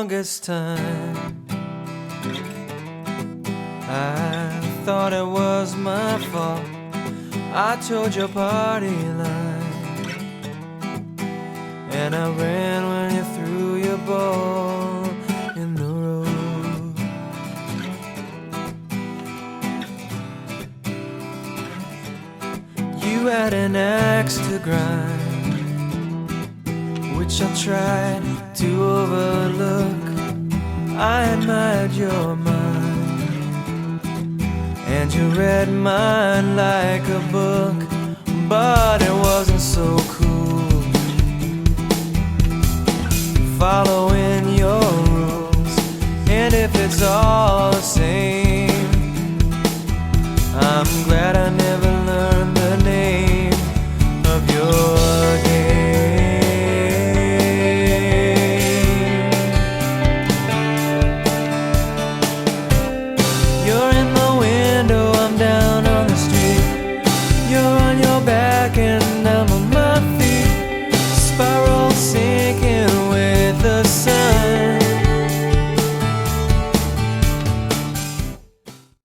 longest time. I thought it was my fault. I told your party line, and I ran when you threw your ball in the road. You had an axe to grind, which I tried to overlook. I admired your mind, and you read mine like a book, but it wasn't so cool. Following